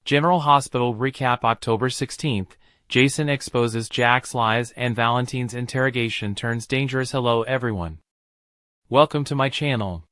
General Hospital recap October 16th. Jason exposes Jack's lies and Valentin's interrogation turns dangerous. Hello everyone. Welcome to my channel.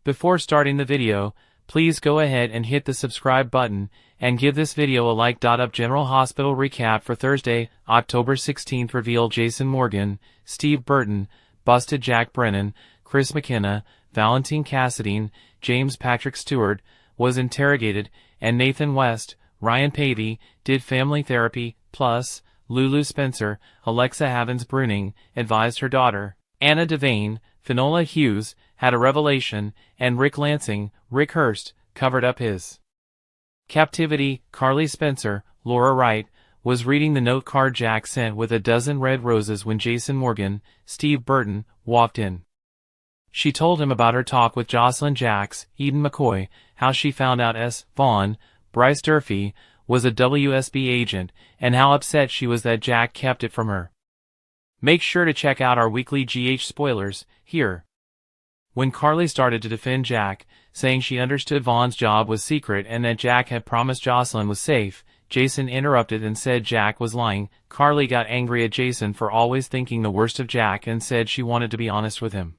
Before starting the video, please go ahead and hit the subscribe button and give this video a like. Up General Hospital recap for Thursday, October 16th revealed Jason Morgan, Steve Burton, busted Jack Brennan, Chris McKenna, Valentin Cassadine, James Patrick Stewart, was interrogated, and Nathan West, Ryan Pavey, did family therapy, plus, Lulu Spencer, Alexa Havens-Bruning, advised her daughter, Anna Devane, Finola Hughes, had a revelation, and Rick Lansing, Rick Hurst, covered up his captivity. Carly Spencer, Laura Wright, was reading the note card Jack sent with a dozen red roses when Jason Morgan, Steve Burton, walked in. She told him about her talk with Jocelyn Jacks, Eden McCoy, how she found out S. Vaughn, Bryce Durfee, was a WSB agent, and how upset she was that Jack kept it from her. Make sure to check out our weekly GH spoilers here. When Carly started to defend Jack, saying she understood Vaughn's job was secret and that Jack had promised Jocelyn was safe, Jason interrupted and said Jack was lying. Carly got angry at Jason for always thinking the worst of Jack and said she wanted to be honest with him.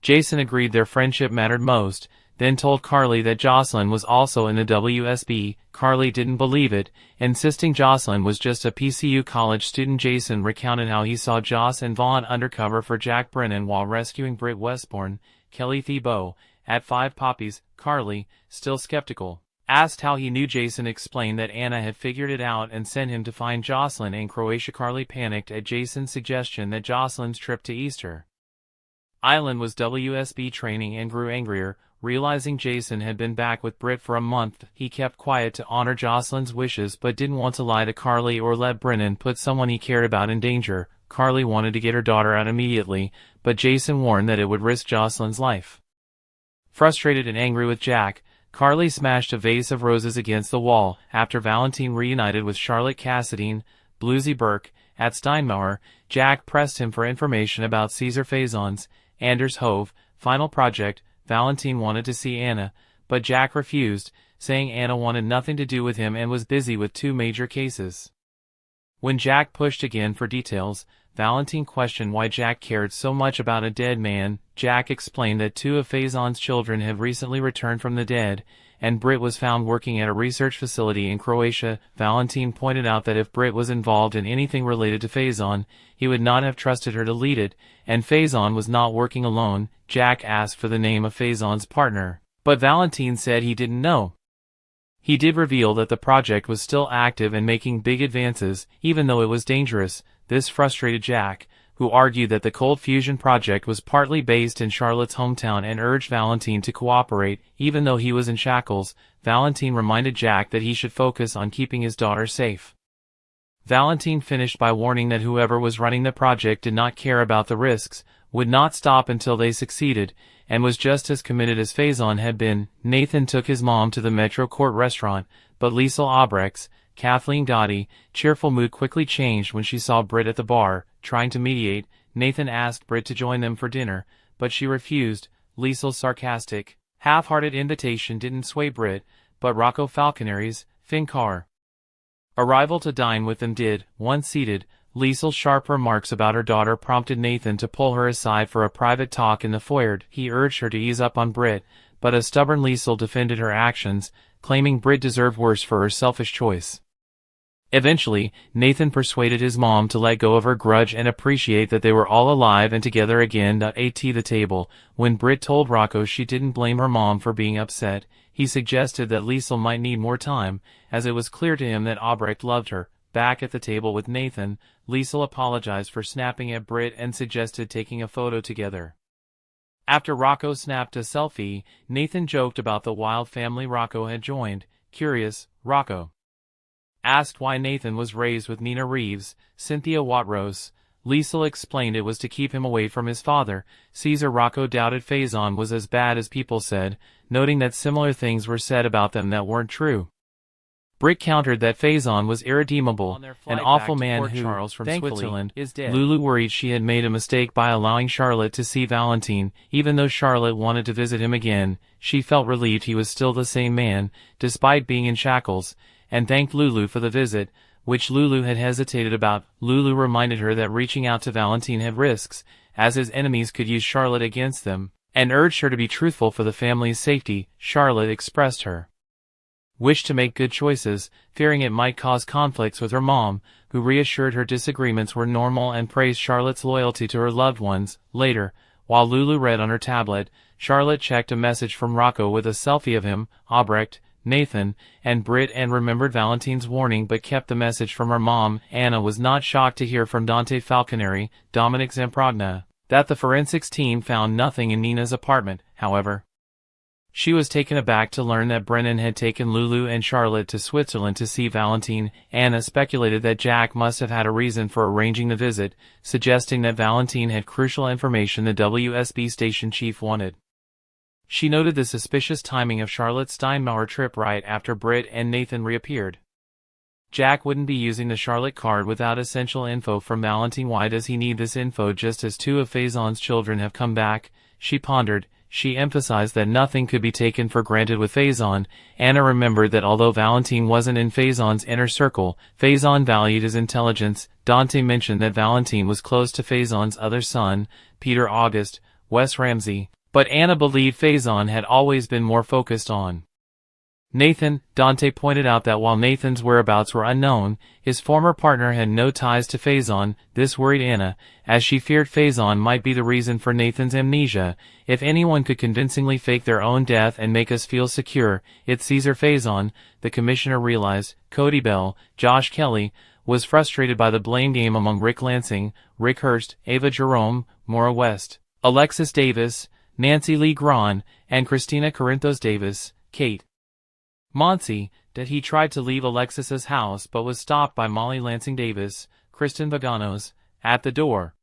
Jason agreed their friendship mattered most, then told Carly that Jocelyn was also in the WSB. Carly didn't believe it, insisting Jocelyn was just a PCU college student. Jason recounted how he saw Joss and Vaughn undercover for Jack Brennan while rescuing Britt Westbourne, Kelly Thibault, at 5 Poppies. Carly, still skeptical, asked how he knew. Jason explained that Anna had figured it out and sent him to find Jocelyn in Croatia. Carly panicked at Jason's suggestion that Jocelyn's trip to Easter Island was WSB training and grew angrier. Realizing Jason had been back with Britt for a month, he kept quiet to honor Jocelyn's wishes but didn't want to lie to Carly or let Brennan put someone he cared about in danger. Carly wanted to get her daughter out immediately, but Jason warned that it would risk Jocelyn's life. Frustrated and angry with Jack, Carly smashed a vase of roses against the wall. After Valentin reunited with Charlotte Cassadine, Bluesy Burke, at Steinmauer, Jack pressed him for information about Caesar Faison's Anders Hove final project. Valentin wanted to see Anna, but Jack refused, saying Anna wanted nothing to do with him and was busy with 2 major cases. When Jack pushed again for details, Valentin questioned why Jack cared so much about a dead man. Jack explained that 2 of Faison's children have recently returned from the dead, and Britt was found working at a research facility in Croatia. Valentin pointed out that if Britt was involved in anything related to Faison, he would not have trusted her to lead it, and Faison was not working alone. Jack asked for the name of Faison's partner, but Valentin said he didn't know. He did reveal that the project was still active and making big advances, even though it was dangerous. This frustrated Jack, who argued that the Cold Fusion project was partly based in Charlotte's hometown and urged Valentin to cooperate. Even though he was in shackles, Valentin reminded Jack that he should focus on keeping his daughter safe. Valentin finished by warning that whoever was running the project did not care about the risks, would not stop until they succeeded, and was just as committed as Faison had been. Nathan took his mom to the Metro Court restaurant, but Liesl Albrecht's, Kathleen Gotti, cheerful mood quickly changed when she saw Britt at the bar, trying to mediate. Nathan asked Britt to join them for dinner, but she refused. Liesl's sarcastic, half-hearted invitation didn't sway Britt, but Rocco Falconeri's, Finn Carr, arrival to dine with them did. Once seated, Liesl's sharp remarks about her daughter prompted Nathan to pull her aside for a private talk in the foyer. He urged her to ease up on Britt, but a stubborn Liesl defended her actions, claiming Britt deserved worse for her selfish choice. Eventually, Nathan persuaded his mom to let go of her grudge and appreciate that they were all alive and together again. At the table, when Britt told Rocco she didn't blame her mom for being upset, he suggested that Liesl might need more time, as it was clear to him that Albrecht loved her. Back at the table with Nathan, Liesl apologized for snapping at Britt and suggested taking a photo together. After Rocco snapped a selfie, Nathan joked about the wild family Rocco had joined. Curious, Rocco asked why Nathan was raised with Nina Reeves, Cynthia Watrose. Liesl explained it was to keep him away from his father. Caesar Rocco doubted Faison was as bad as people said, noting that similar things were said about them that weren't true. Brick countered that Faison was irredeemable, an awful man who, Charles from thankfully, Switzerland, is dead. Lulu worried she had made a mistake by allowing Charlotte to see Valentin. Even though Charlotte wanted to visit him again, she felt relieved he was still the same man, despite being in shackles, and thanked Lulu for the visit, which Lulu had hesitated about. Lulu reminded her that reaching out to Valentin had risks, as his enemies could use Charlotte against them, and urged her to be truthful for the family's safety. Charlotte expressed her wish to make good choices, fearing it might cause conflicts with her mom, who reassured her disagreements were normal and praised Charlotte's loyalty to her loved ones. Later, while Lulu read on her tablet, Charlotte checked a message from Rocco with a selfie of him, Albrecht, Nathan, and Britt, and remembered Valentin's warning but kept the message from her mom. Anna was not shocked to hear from Dante Falconeri, Dominic Zamprogna, that the forensics team found nothing in Nina's apartment. However, she was taken aback to learn that Brennan had taken Lulu and Charlotte to Switzerland to see Valentin. Anna speculated that Jack must have had a reason for arranging the visit, suggesting that Valentin had crucial information the WSB station chief wanted. She noted the suspicious timing of Charlotte's Steinmauer trip right after Britt and Nathan reappeared. Jack wouldn't be using the Charlotte card without essential info from Valentin. Why does he need this info just as two of Faison's children have come back? She pondered. She emphasized that nothing could be taken for granted with Faison. Anna remembered that although Valentin wasn't in Faison's inner circle, Faison valued his intelligence. Dante mentioned that Valentin was close to Faison's other son, Peter August, Wes Ramsey, but Anna believed Faison had always been more focused on Nathan. Dante pointed out that while Nathan's whereabouts were unknown, his former partner had no ties to Faison. This worried Anna, as she feared Faison might be the reason for Nathan's amnesia. If anyone could convincingly fake their own death and make us feel secure, it's Caesar Faison, the commissioner realized. Cody Bell, Josh Kelly, was frustrated by the blame game among Rick Lansing, Rick Hurst, Ava Jerome, Maura West, Alexis Davis, Nancy Lee Grahn, and Christina Corinthos Davis. Kate Monsey, that he tried to leave Alexis's house but was stopped by Molly Lansing Davis, Kristen Vaganos, at the door.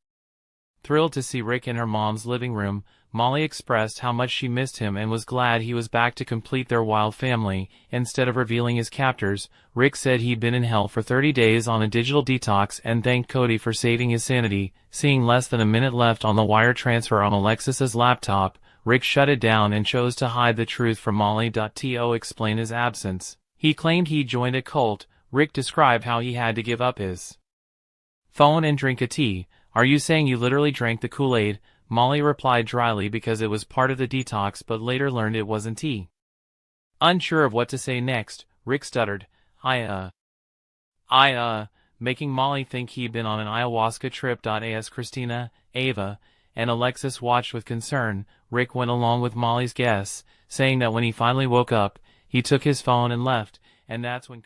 Thrilled to see Rick in her mom's living room, Molly expressed how much she missed him and was glad he was back to complete their wild family. Instead of revealing his captors, Rick said he'd been in hell for 30 days on a digital detox and thanked Cody for saving his sanity. Seeing less than a minute left on the wire transfer on Alexis's laptop, Rick shut it down and chose to hide the truth from Molly. To explain his absence, he claimed he joined a cult. Rick described how he had to give up his phone and drink a tea. Are you saying you literally drank the Kool-Aid? Molly replied dryly because it was part of the detox, but later learned it wasn't tea. Unsure of what to say next, Rick stuttered, making Molly think he'd been on an ayahuasca trip. As Christina, Ava, and Alexis watched with concern, Rick went along with Molly's guess, saying that when he finally woke up, he took his phone and left, and that's when